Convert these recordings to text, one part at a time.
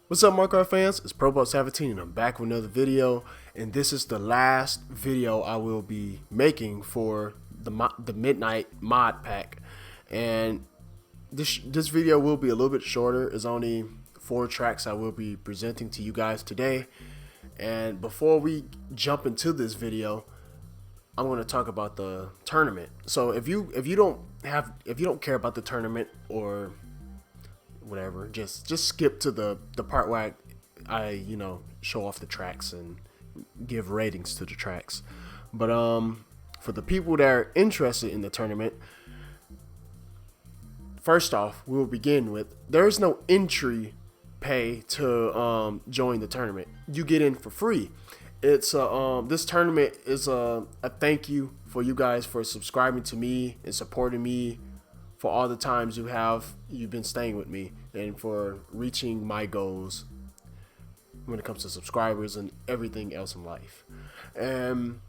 What's up, Kart fans? It's ProBot17 and I'm back with another video, and this is the last video I will be making for the Midnight mod pack. And this video will be a little bit shorter. It's only 4 tracks I will be presenting to you guys today. And before we jump into this video, I want to talk about the tournament. So if you don't care about the tournament or whatever, just skip to the part where I show off the tracks and give ratings to the tracks. But for the people that are interested in the tournament, first off, we will begin with there is no entry pay to join the tournament. You get in for free. It's this tournament is a thank you for you guys for subscribing to me and supporting me for all the times you've been staying with me and for reaching my goals when it comes to subscribers and everything else in life. And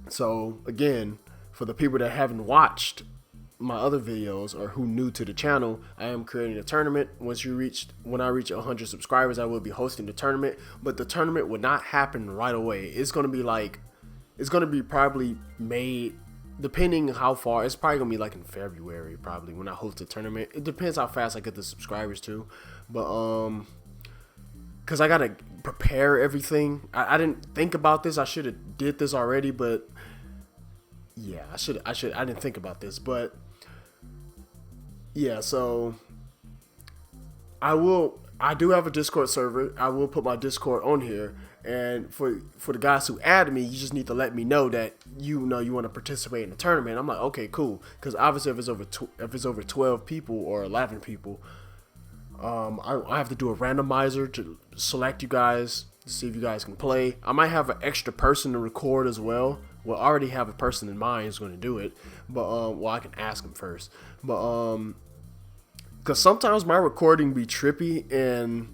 so again, for the people that haven't watched my other videos or who new to the channel, I am creating a tournament. When I reach 100 subscribers, I will be hosting the tournament, but the tournament will not happen right away. It's going to be probably made, depending how far, it's probably gonna be like in February probably when I host the tournament. It depends how fast I get the subscribers too, but because I gotta prepare everything. I didn't think about this. I should have did this already, but yeah, I didn't think about this, but yeah. So I do have a Discord server. I will put my Discord on here. And for the guys who add me, you just need to let me know that you want to participate in the tournament. I'm like, okay, cool. Because obviously, if it's over 12 people or 11 people, I have to do a randomizer to select you guys to see if you guys can play. I might have an extra person to record as well. Well, I already have a person in mind who's going to do it, but well, I can ask him first. But because sometimes my recording be trippy and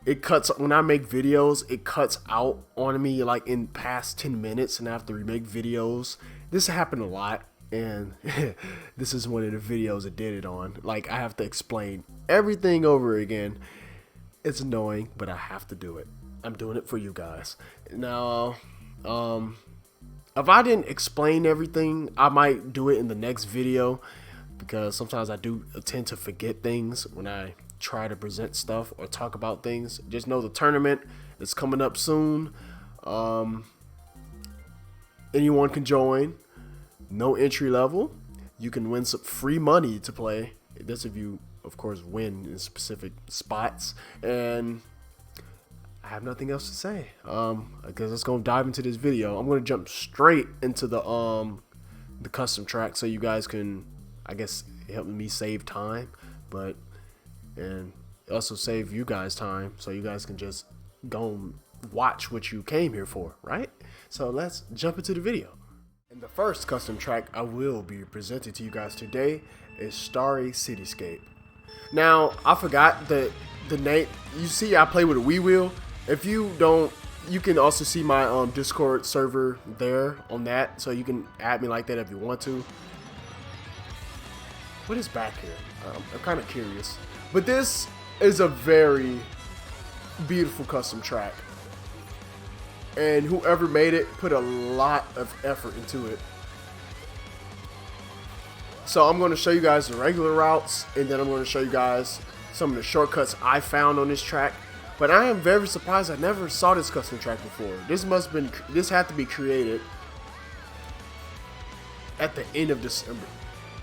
it cuts when I make videos. It cuts out on me like in past 10 minutes, and I have to remake videos. This happened a lot, and this is one of the videos that did it on. Like I have to explain everything over again. It's annoying, but I have to do it. I'm doing it for you guys. Now, if I didn't explain everything, I might do it in the next video because sometimes I do tend to forget things when I try to present stuff or talk about things. Just know the tournament is coming up soon. Anyone can join. No entry level. You can win some free money to play. That's if you, of course, win in specific spots. And I have nothing else to say. Because let's go dive into this video. I'm going to jump straight into the custom track so you guys can, I guess, help me save time, and also save you guys time so you guys can just go and watch what you came here for, right? So let's jump into the video. And the first custom track I will be presenting to you guys today is Starry Cityscape. Now, I forgot the name. You see I play with a Wii wheel. If you don't, you can also see my Discord server there on that, so you can add me like that if you want to. What is back here? I'm kind of curious. But this is a very beautiful custom track. And whoever made it put a lot of effort into it. So I'm going to show you guys the regular routes, and then I'm going to show you guys some of the shortcuts I found on this track. But I am very surprised I never saw this custom track before. This had to be created at the end of December.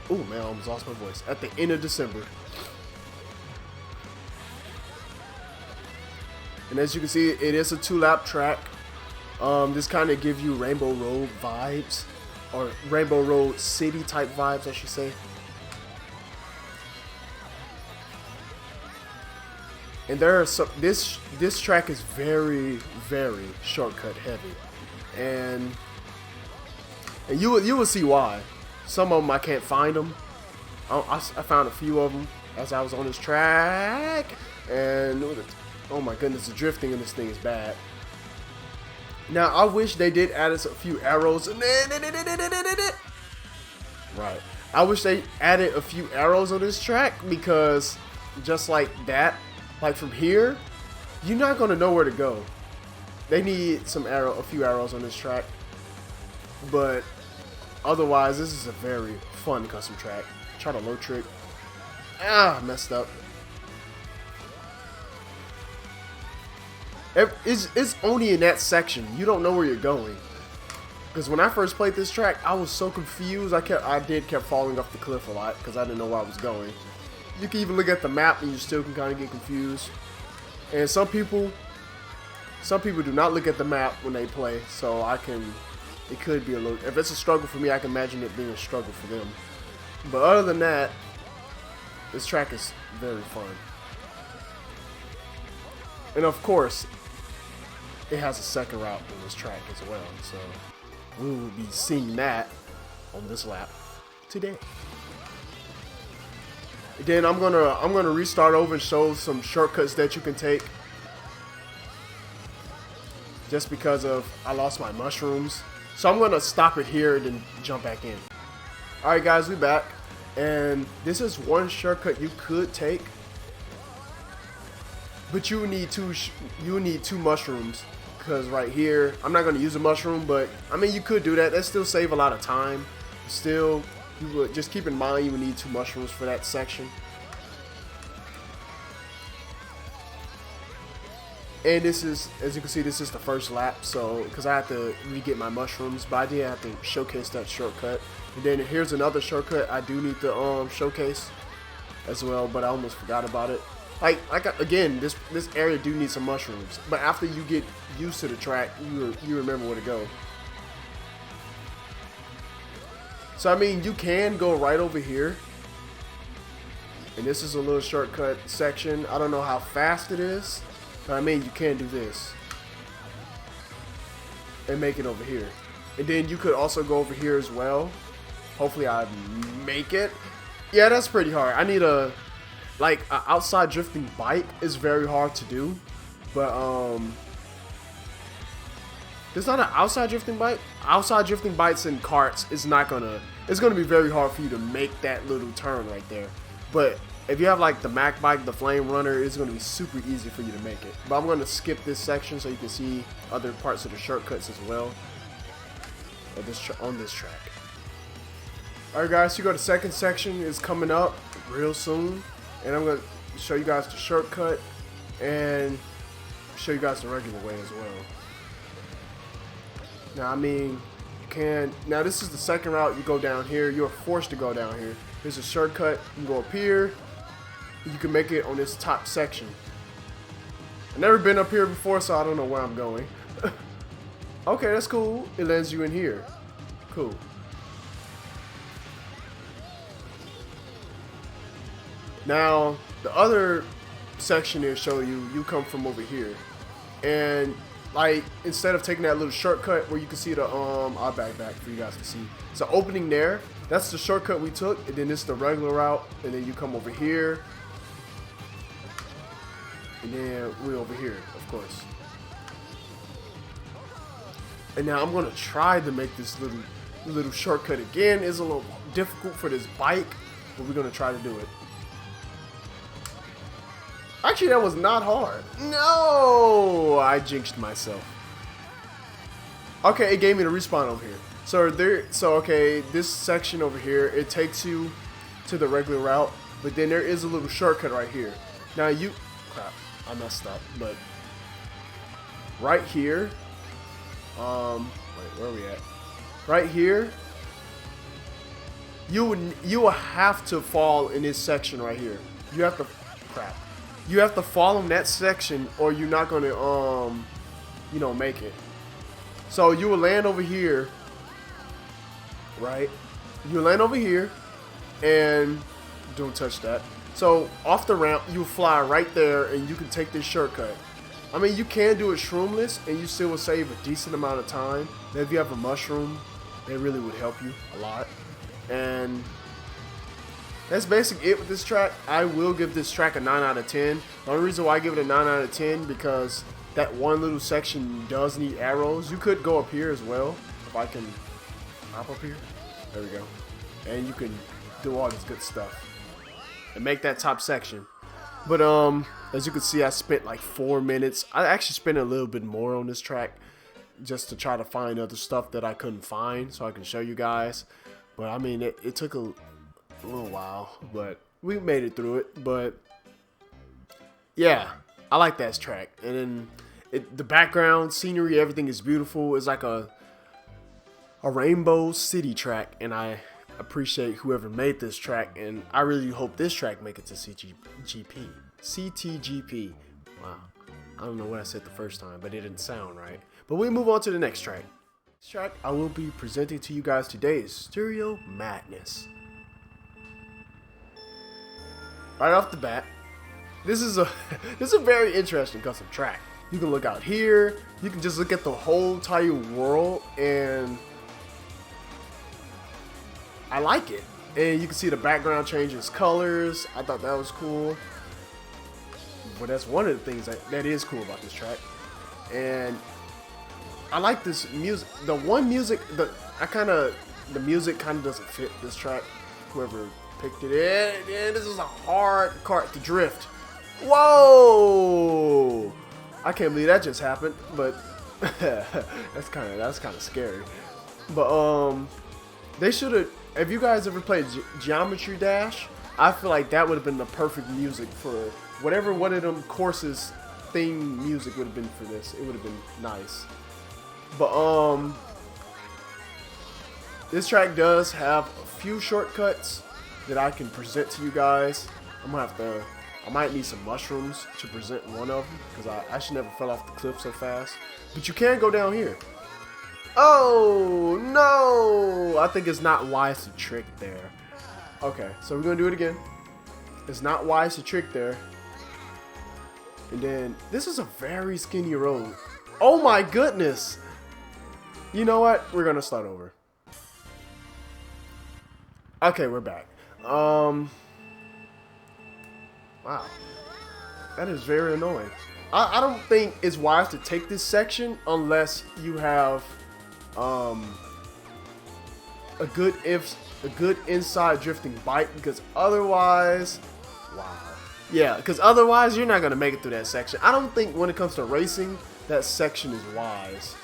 Oh man, I almost lost my voice. At the end of December. And as you can see, it is a 2-lap track. This kind of gives you Rainbow Road vibes, or Rainbow Road City type vibes, I should say. And there are some. This track is very, very shortcut heavy, and you will see why. Some of them I can't find them. I found a few of them as I was on this track, and oh my goodness, the drifting in this thing is bad. Now I wish they did add us a few arrows. Right. I wish they added a few arrows on this track, because just like that, like from here, you're not gonna know where to go. They need a few arrows on this track, but otherwise, this is a very fun custom track. Try to low trick. Messed up. It's only in that section. You don't know where you're going. Because when I first played this track, I was so confused. I kept falling off the cliff a lot because I didn't know where I was going. You can even look at the map and you still can kind of get confused. And some people do not look at the map when they play, so it could be a little. If it's a struggle for me, I can imagine it being a struggle for them. But other than that, this track is very fun. And of course, it has a second route in this track as well, so we will be seeing that on this lap today. Again, I'm gonna restart over and show some shortcuts that you can take. Just because I lost my mushrooms, so I'm gonna stop it here and then jump back in. All right, guys, we back, and this is one shortcut you could take, but you need two mushrooms. Because right here, I'm not going to use a mushroom, but I mean, you could do that. That still save a lot of time. Still, you would just keep in mind you would need 2 mushrooms for that section. And this is, as you can see, this is the first lap. So, because I have to re-get my mushrooms, but I did have to showcase that shortcut. And then here's another shortcut I do need to showcase as well, but I almost forgot about it. Again, this area do need some mushrooms, but after you get used to the track, you remember where to go. So I mean, you can go right over here, and this is a little shortcut section. I don't know how fast it is, but I mean, you can do this and make it over here, and then you could also go over here as well. Hopefully, I make it. Yeah, that's pretty hard. I need a. Like, an outside drifting bike is very hard to do, but there's not an outside drifting bike. Outside drifting bikes and karts is not gonna. It's gonna be very hard for you to make that little turn right there. But if you have like the Mac bike, the Flame Runner, it's gonna be super easy for you to make it. But I'm gonna skip this section so you can see other parts of the shortcuts as well on this track. All right, guys. So you go to the second section is coming up real soon. And I'm going to show you guys the shortcut and show you guys the regular way as well. Now, I mean, you can. Now, this is the second route. You go down here. You're forced to go down here. There's a shortcut. You can go up here. You can make it on this top section. I've never been up here before, so I don't know where I'm going. Okay, that's cool. It lands you in here. Cool. Now, the other section here show you come from over here. And, like, instead of taking that little shortcut where you can see the, I'll back for you guys to see. So, opening there, that's the shortcut we took. And then this is the regular route. And then you come over here. And then we're over here, of course. And now I'm going to try to make this little shortcut again. It's a little difficult for this bike, but we're going to try to do it. Actually, that was not hard. No! I jinxed myself. Okay, it gave me the respawn over here. So okay, this section over here, it takes you to the regular route, but then there is a little shortcut right here. Now crap, I messed up, but right here, wait, where are we at? Right here, you will have to fall in this section right here. You have to, crap. You have to fall in that section or you're not going to, make it. So you will land over here, right? You land over here and don't touch that. So off the ramp, you fly right there and you can take this shortcut. I mean, you can do it shroomless and you still will save a decent amount of time. If you have a mushroom, they really would help you a lot. And that's basically it with this track. I will give this track a 9 out of 10. The only reason why I give it a 9 out of 10 because that one little section does need arrows. You could go up here as well. If I can hop up here. There we go. And you can do all this good stuff. And make that top section. But as you can see, I spent like 4 minutes. I actually spent a little bit more on this track just to try to find other stuff that I couldn't find so I can show you guys. But I mean, it took a little while, but we made it through it. But yeah, I like that track. And then the background, scenery, everything is beautiful. It's like a rainbow city track, and I appreciate whoever made this track, and I really hope this track make it to CTGP. Wow, I don't know what I said the first time, but it didn't sound right. But we move on to the next track. This track I will be presenting to you guys today is Stereo Madness. Right off the bat, this is a very interesting custom track. You can look out here, you can just look at the whole entire world, and I like it. And you can see the background changes colors. I thought that was cool. But that's one of the things that is cool about this track. And I like this music. The music kind of doesn't fit this track. Whoever picked it in, this is a hard kart to drift. Whoa! I can't believe that just happened, but that's kind of scary. But they should have. Have you guys ever played Geometry Dash? I feel like that would have been the perfect music for whatever one of them courses theme music would have been for this. It would have been nice. But this track does have a few shortcuts that I can present to you guys. I might need some mushrooms to present one of them because I actually never fell off the cliff so fast. But you can go down here. Oh, no! I think it's not wise to trick there. Okay, so we're going to do it again. It's not wise to trick there. And then, this is a very skinny road. Oh my goodness! You know what? We're going to start over. Okay, we're back. Wow. That is very annoying. I don't think it's wise to take this section unless you have a good inside drifting bike, because otherwise, wow, yeah, because otherwise you're not gonna make it through that section. I don't think when it comes to racing that section is wise.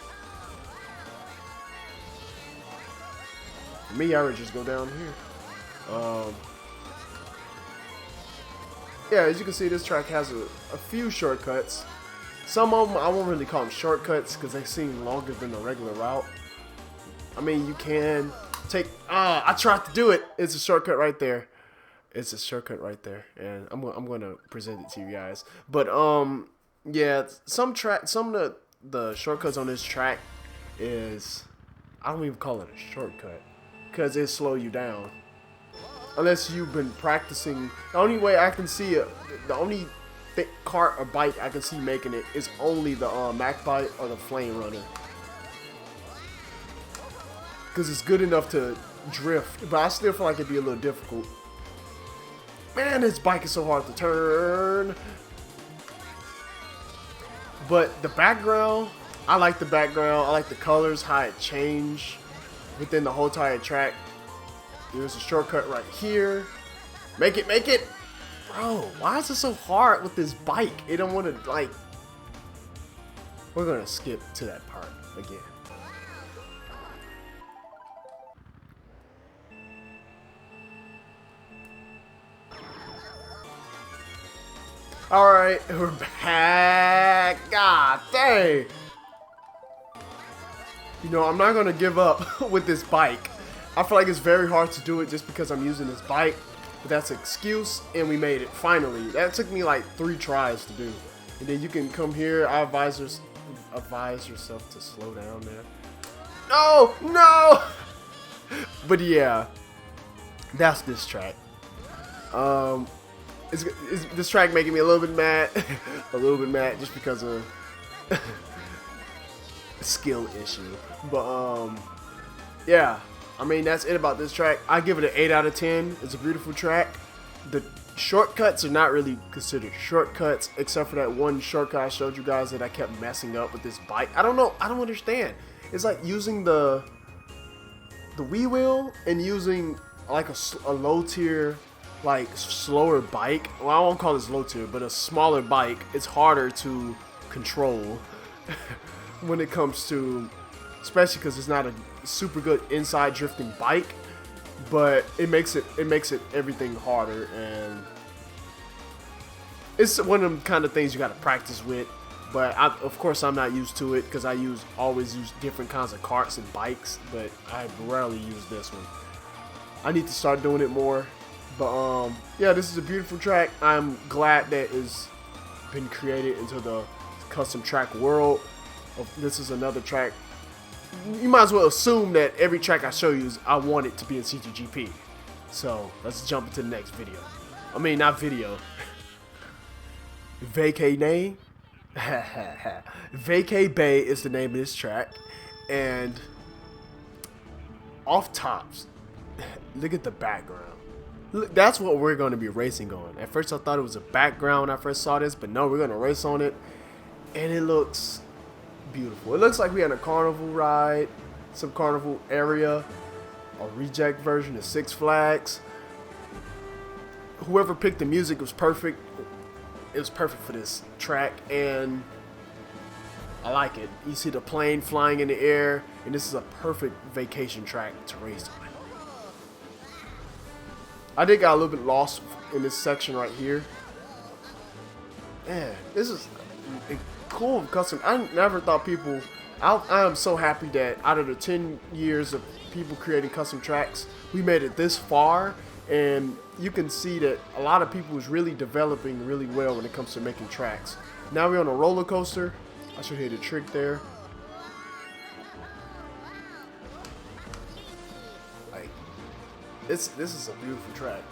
For me, I would just go down here. Yeah, as you can see, this track has a few shortcuts. Some of them I won't really call them shortcuts because they seem longer than a regular route. I mean, you can take... I tried to do it. It's a shortcut right there. It's a shortcut right there. And I'm going to present it to you guys. But, yeah, some of the shortcuts on this track is... I don't even call it a shortcut because it slow you down. Unless you've been practicing. The only way I can see it, the only kart or bike I can see making it is only the Mac Bike or the Flame Runner. Because it's good enough to drift, but I still feel like it'd be a little difficult. Man, this bike is so hard to turn. But the background, I like the background. I like the colors, how it changed within the whole entire track. There's a shortcut right here. Make it, make it! Bro, why is it so hard with this bike? It don't want to, like... We're going to skip to that part again. Alright, we're back. God dang. You know, I'm not going to give up with this bike. I feel like it's very hard to do it just because I'm using this bike. But that's an excuse, and we made it, finally. That took me like 3 tries to do. And then you can come here. I advise yourself to slow down there. No! No! But yeah, that's this track. Is this track making me a little bit mad? A little bit mad just because of a skill issue. But yeah, I mean that's it about this track. I give it an 8 out of 10. It's a beautiful track. The shortcuts are not really considered shortcuts, except for that one shortcut I showed you guys that I kept messing up with this bike. I don't know. I don't understand. It's like using the Wii wheel and using like a low tier like slower bike, well, I won't call this low tier, but a smaller bike, it's harder to control when it comes to, especially because it's not a super good inside drifting bike, but it makes it everything harder, and it's one of them kind of things you got to practice with. But of course I'm not used to it because I always use different kinds of karts and bikes, but I rarely use this one. I need to start doing it more. But yeah, this is a beautiful track. I'm glad that it's been created into the custom track world. This is another track. You might as well assume that every track I show you I want it to be in CTGP. So let's jump into the next video. I mean, not video. Vacay name. Vacay Bay is the name of this track, and off tops, look at the background. Look, that's what we're going to be racing on. At first I thought it was a background when I first saw this, but no, we're going to race on it, and it looks beautiful. It looks like we had a carnival ride, some carnival area, a reject version of Six Flags. Whoever picked the music was perfect. It was perfect for this track, and I like it. You see the plane flying in the air, and this is a perfect vacation track to race on. I did got a little bit lost in this section right here. Man, this is a cool custom. I never thought people. I am so happy that out of the 10 years of people creating custom tracks, we made it this far. And you can see that a lot of people is really developing really well when it comes to making tracks. Now we're on a roller coaster. I should hit a trick there. Like, this is a beautiful track.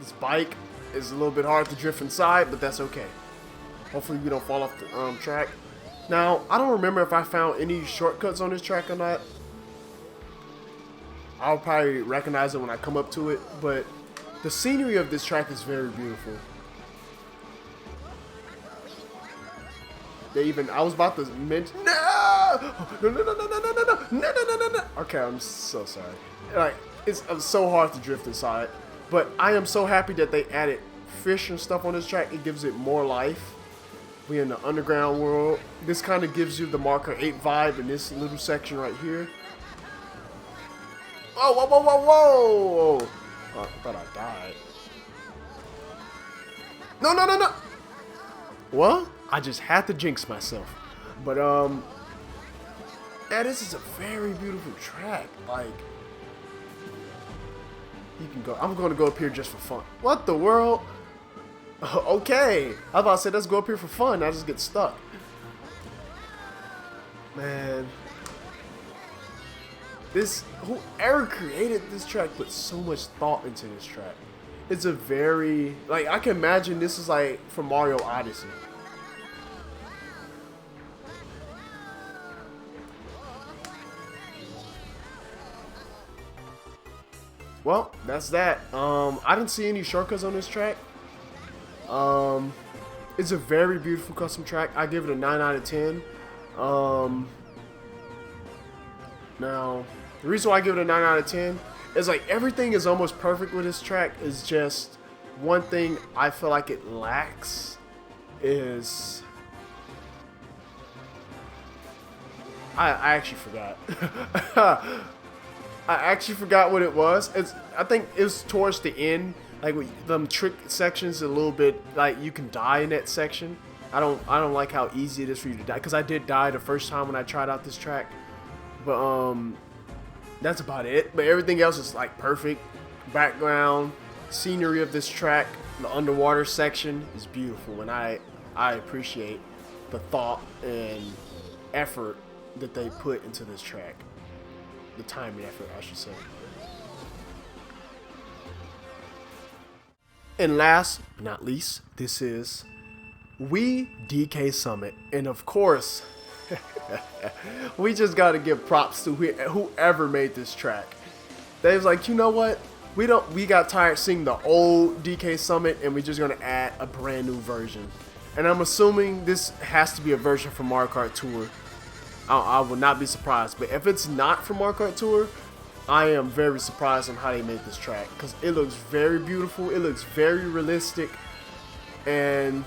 This bike is a little bit hard to drift inside, but that's okay. Hopefully we don't fall off the track. Now, I don't remember if I found any shortcuts on this track or not. I'll probably recognize it when I come up to it, but the scenery of this track is very beautiful. They even, I was about to mention, no! Okay, I'm so sorry. Like, it's so hard to drift inside, but I am so happy that they added fish and stuff on this track. It gives it more life. We in the underground world. This kind of gives you the Marker 8 vibe in this little section right here. Oh, whoa, whoa, whoa, whoa! Oh, I thought I died. No, no, no, no! Well, I just had to jinx myself. But, yeah, this is a very beautiful track. Like, you can go. I'm going to go up here just for fun. What the world? Okay. I was about to say, let's go up here for fun. I just get stuck. Man. Whoever created this track put so much thought into this track. It's a very, like, I can imagine this is like from Mario Odyssey. Well, that's that. I didn't see any shortcuts on this track. It's a very beautiful custom track. I give it a 9 out of 10. Now, the reason why I give it a 9 out of 10 is like everything is almost perfect with this track. Is just one thing I feel like it lacks is I actually forgot. I actually forgot what it was. I think it was towards the end, like them trick sections a little bit. Like you can die in that section. I don't like how easy it is for you to die, because I did die the first time when I tried out this track. But that's about it. But everything else is like perfect. Background, scenery of this track, the underwater section is beautiful, and I appreciate the thought and effort that they put into this track. The time and effort, I should say. And last but not least, this is We DK Summit, and of course. We just gotta give props to whoever made this track. They was like, you know what? We got tired seeing the old DK Summit, and we're just gonna add a brand new version. And I'm assuming this has to be a version from Mario Kart Tour. I would not be surprised. But if it's not from Mario Kart Tour, I am very surprised on how they made this track because it looks very beautiful. It looks very realistic, and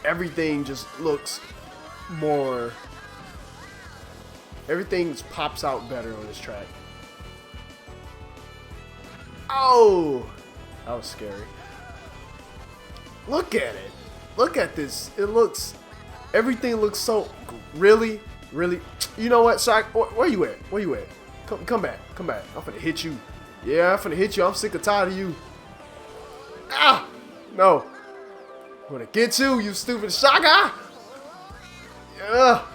everything just looks more. Everything pops out better on this track. Oh, that was scary. Look at it. Look at this. It looks. Everything looks so. Really. You know what, Shaq? Where you at? Where you at? Come back. Come back. I'm finna hit you. Yeah, I'm finna hit you. I'm sick and tired of you. Ah! No. I'm gonna get you, you stupid Shaka! Yeah.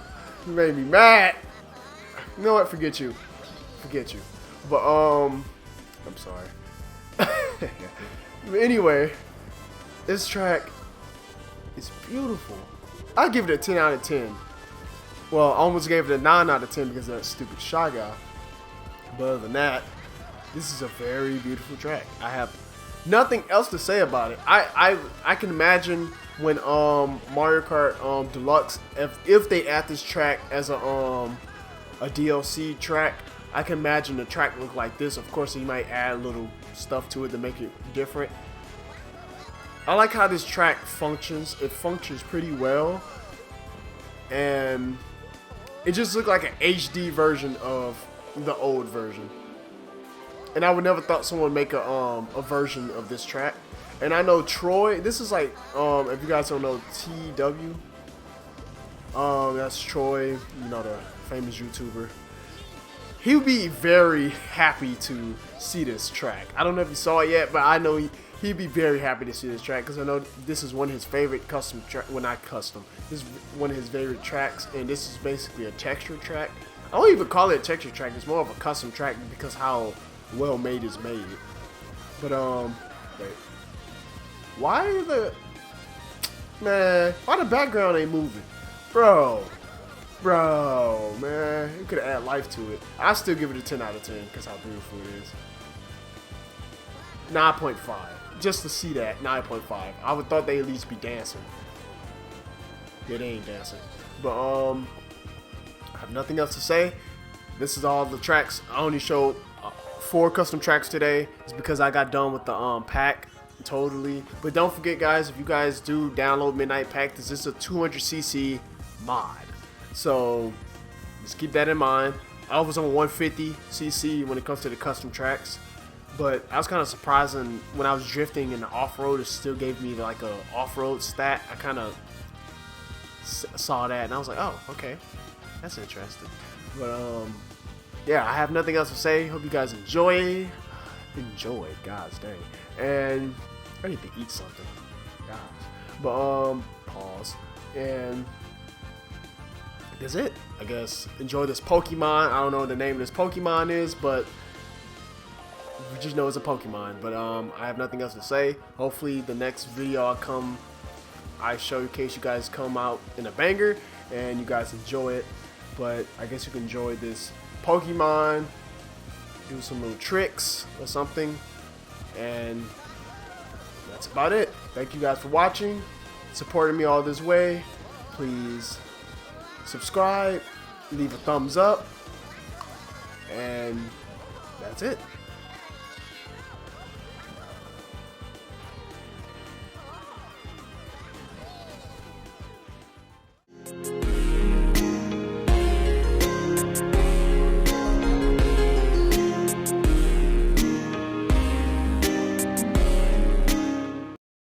You made me mad. You know what? Forget you. Forget you. But, I'm sorry. Anyway, this track is beautiful. I give it a 10 out of 10. Well, I almost gave it a 9 out of 10 because of that stupid Shy Guy. But other than that, this is a very beautiful track. I have nothing else to say about it. I can imagine when Mario Kart Deluxe, if they add this track as a DLC track, I can imagine the track look like this. Of course, you might add little stuff to it to make it different. I like how this track functions. It functions pretty well, and it just looked like an HD version of the old version. And I would never thought someone would make a version of this track. And I know Troy, this is like, if you guys don't know TW, that's Troy, you know, the famous YouTuber. He would be very happy to see this track. I don't know if you saw it yet, but I know he'd be very happy to see this track because I know this is one of his favorite custom track. Well, not custom. This is one of his favorite tracks, and this is basically a texture track. I don't even call it a texture track. It's more of a custom track because how well made it's made. But wait. Why the background ain't moving, bro? Man, you could add life to it. I still give it a 10 out of 10 because how beautiful it is. 9.5. Just to see that, 9.5. I would thought they at least be dancing. Yeah, they ain't dancing. But I have nothing else to say. This is all the tracks. I only showed 4 custom tracks today. It's because I got done with the pack totally. But don't forget, guys, if you guys do download Midnight Pack, this is a 200cc mod. So just keep that in mind. I was on 150cc when it comes to the custom tracks. But I was kind of surprised when I was drifting in the off-road, it still gave me like a off-road stat. I kind of saw that and I was like, oh, okay, that's interesting. But yeah, I have nothing else to say. Hope you guys enjoy, guys, dang. And I need to eat something, guys. But pause. And that's it. I guess enjoy this Pokemon. I don't know what the name of this Pokemon is, but we just know it's a Pokemon. But I have nothing else to say. Hopefully the next video I showcase you guys come out in a banger and you guys enjoy it. But I guess you can enjoy this Pokemon, do some little tricks or something, and that's about it. Thank you guys for watching, supporting me all this way. Please subscribe, leave a thumbs up, and that's it.